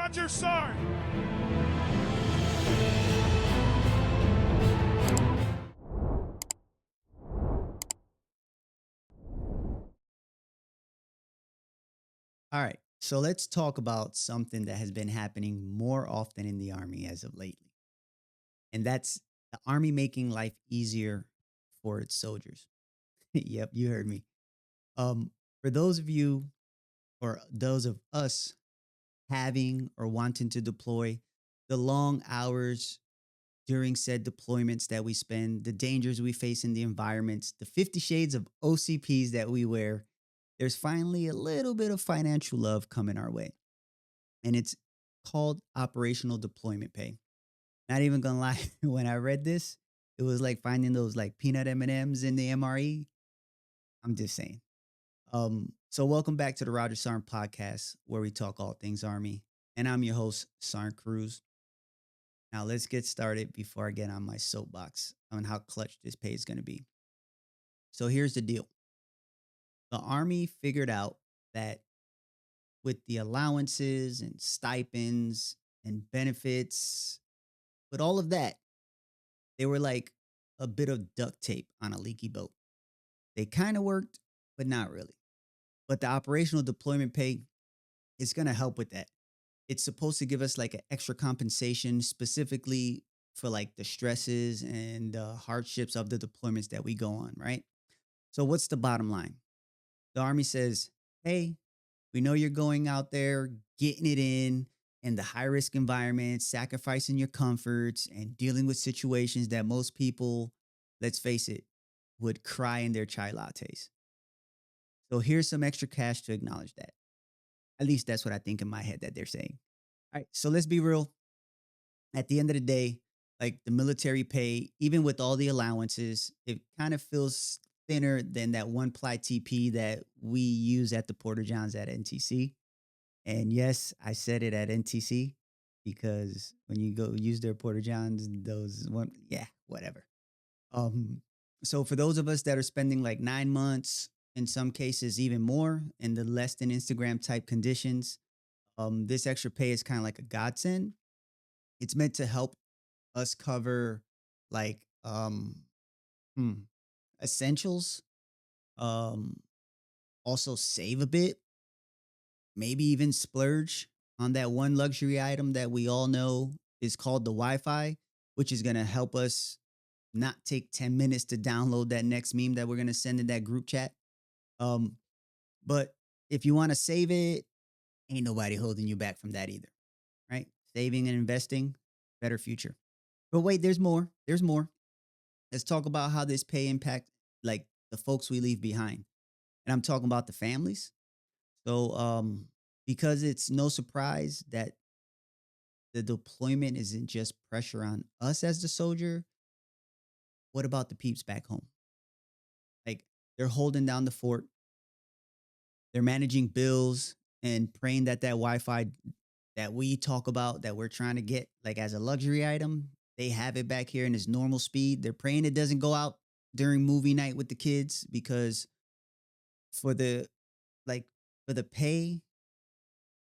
Roger Sarnt. All right. So let's talk about something that has been happening more often in the Army as of lately. And that's the Army making life easier for its soldiers. Yep, you heard me. For those of you or those of us having or wanting to deploy, the long hours during said deployments that we spend, the dangers we face in the environments, the 50 shades of OCPs that we wear, there's finally a little bit of financial love coming our way. And it's called operational deployment pay. Not even gonna lie, when I read this, it was like finding those like peanut M&Ms in the MRE. I'm just saying. So welcome back to the Roger Sarnt Podcast, where we talk all things Army. And I'm your host, Sarnt Cruz. Now let's get started before I get on my soapbox on how clutch this pay is gonna be. So here's the deal. The Army figured out that with the allowances and stipends and benefits, with all of that, they were like a bit of duct tape on a leaky boat. They kind of worked, but not really. But the operational deployment pay is going to help with that. It's supposed to give us like an extra compensation specifically for like the stresses and hardships of the deployments that we go on, right? So what's the bottom line? The Army says, hey, we know you're going out there, getting it in the high risk environments, sacrificing your comforts and dealing with situations that most people, let's face it, would cry in their chai lattes. So here's some extra cash to acknowledge that. At least that's what I think in my head that they're saying. All right, so let's be real. At the end of the day, like the military pay, even with all the allowances, it kind of feels thinner than that one ply TP that we use at the Porter Johns at NTC. And yes, I said it at NTC because when you go use their Porter Johns, those one, yeah, whatever. So for those of us that are spending like 9 months, in some cases even more, in the less than Instagram type conditions, this extra pay is kind of like a godsend. It's meant to help us cover like hmm, essentials, um, also save a bit, maybe even splurge on that one luxury item that we all know is called the Wi-Fi, which is going to help us not take 10 minutes to download that next meme that we're going to send in that group chat. But if you want to save it, ain't nobody holding you back from that either, right? Saving and investing, better future. But wait, there's more. There's more. Let's talk about how this pay impact like the folks we leave behind. And I'm talking about the families. So because it's no surprise that the deployment isn't just pressure on us as the soldier, what about the peeps back home? Like they're holding down the fort. They're managing bills and praying that that Wi-Fi that we talk about that we're trying to get like as a luxury item, they have it back here in its normal speed. They're praying it doesn't go out during movie night with the kids because for the like for the pay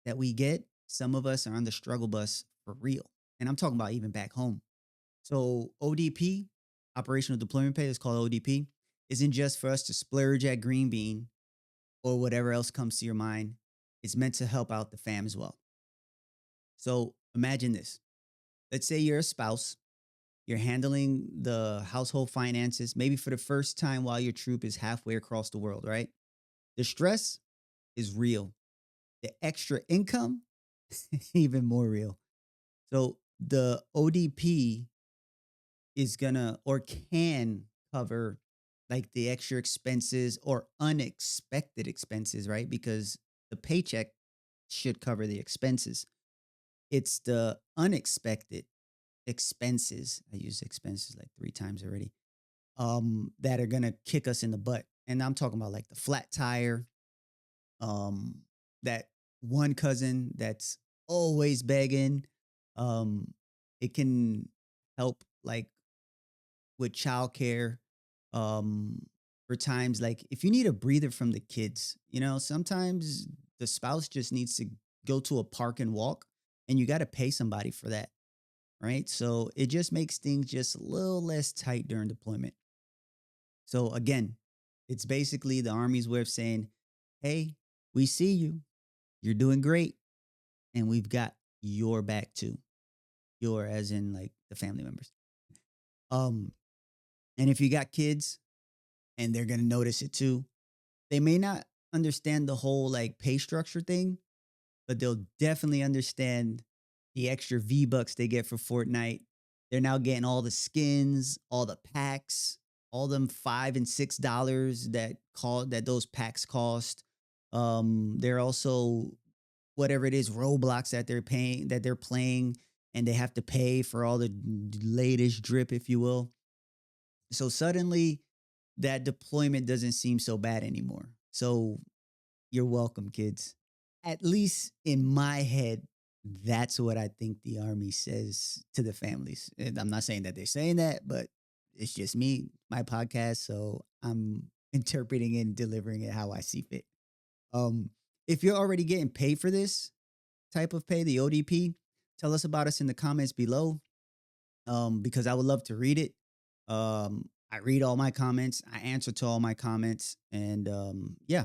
that we get, some of us are on the struggle bus for real. And I'm talking about even back home. So ODP, operational deployment pay, is called ODP, isn't just for us to splurge at Green Bean or whatever else comes to your mind. It's meant to help out the fam as well. So imagine this. Let's say you're a spouse. You're handling the household finances, maybe for the first time while your troop is halfway across the world, right? The stress is real. The extra income, even more real. So the ODP is gonna or can cover like the extra expenses or unexpected expenses, right? Because the paycheck should cover the expenses. It's the unexpected expenses. I use expenses like 3 times already. That are gonna kick us in the butt. And I'm talking about like the flat tire, that one cousin that's always begging. Um, it can help like with childcare. For times like if you need a breather from the kids, sometimes the spouse just needs to go to a park and walk, and you got to pay somebody for that, right? So it just makes things just a little less tight during deployment. So again, it's basically the Army's way of saying, hey, we see you, you're doing great, and we've got your back too. Your as in like the family members. Um, and if you got kids and they're gonna notice it too, they may not understand the whole like pay structure thing, but they'll definitely understand the extra V-Bucks they get for Fortnite. They're now getting all the skins, all the packs, all them $5 and $6 that those packs cost. They're also whatever it is, Roblox that they're playing, and they have to pay for all the latest drip, if you will. So suddenly that deployment doesn't seem so bad anymore. So you're welcome, kids. At least in my head, that's what I think the Army says to the families. And I'm not saying that they're saying that, but it's just me, my podcast. So I'm interpreting it and delivering it how I see fit. If you're already getting paid for this type of pay, the ODP, tell us about us in the comments below. Because I would love to read it. I read all my comments, I answer to all my comments, and yeah.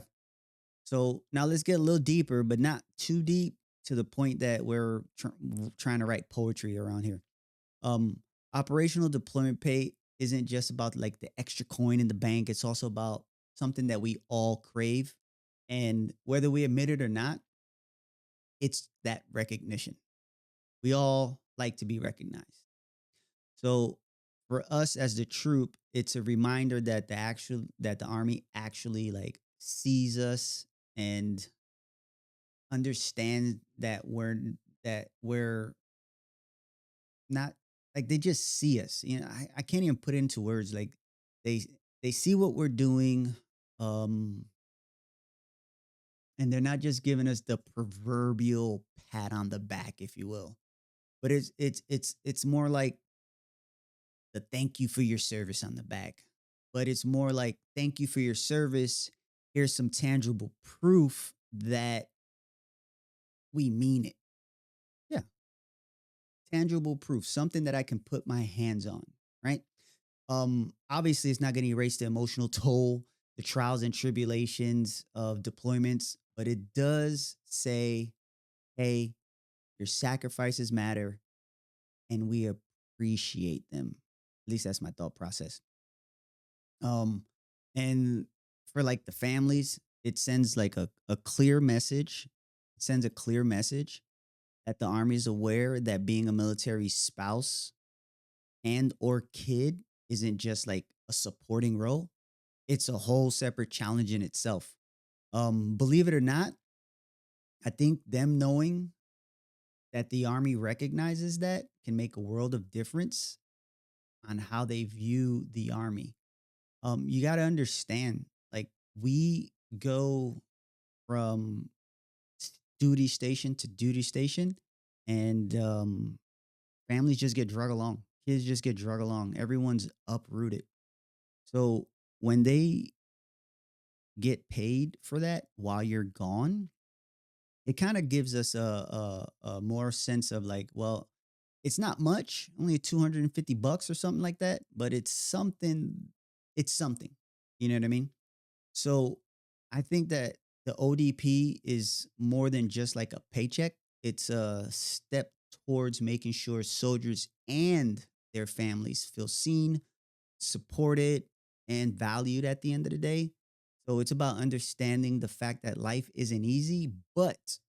So now let's get a little deeper, but not too deep to the point that we're trying to write poetry around here. Operational deployment pay isn't just about like the extra coin in the bank. It's also about something that we all crave. And whether we admit it or not, it's that recognition. We all like to be recognized. So for us as the troop, it's a reminder that the Army actually like sees us and understands that we're not like they just see us. You know, I can't even put it into words. Like they they see what we're doing. Um and they're not just giving us the proverbial pat on the back, if you will. But it's more like the thank you for your service on the back. But it's more like thank you for your service. Here's some tangible proof that we mean it. Yeah, tangible proof, something that I can put my hands on, right? Obviously it's not going to erase the emotional toll, the trials and tribulations of deployments, but it does say, hey, your sacrifices matter and we appreciate them. At least that's my thought process. Um, and for like the families, it sends like a clear message. It sends a clear message that the Army is aware that being a military spouse and or kid isn't just like a supporting role. It's a whole separate challenge in itself. Believe it or not, I think them knowing that the Army recognizes that can make a world of difference on how they view the Army. You got to understand, like we go from duty station to duty station, and families just get drug along. Kids just get drug along. Everyone's uprooted. So when they get paid for that while you're gone, it kind of gives us a more sense of like, well, it's not much, only $250 or something like that, but it's something. It's something. You know what I mean? So I think that the ODP is more than just like a paycheck. It's a step towards making sure soldiers and their families feel seen, supported, and valued at the end of the day. So it's about understanding the fact that life isn't easy, but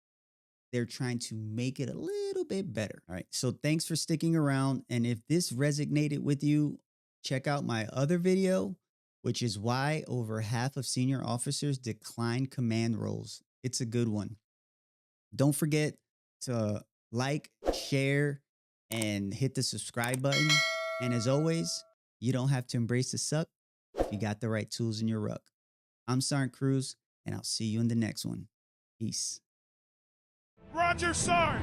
they're trying to make it a little bit better. All right. So thanks for sticking around. And if this resonated with you, check out my other video, which is why over half of senior officers decline command roles. It's a good one. Don't forget to like, share, and hit the subscribe button. And as always, you don't have to embrace the suck if you got the right tools in your ruck. I'm Sarnt Cruz, and I'll see you in the next one. Peace. Roger Sarnt!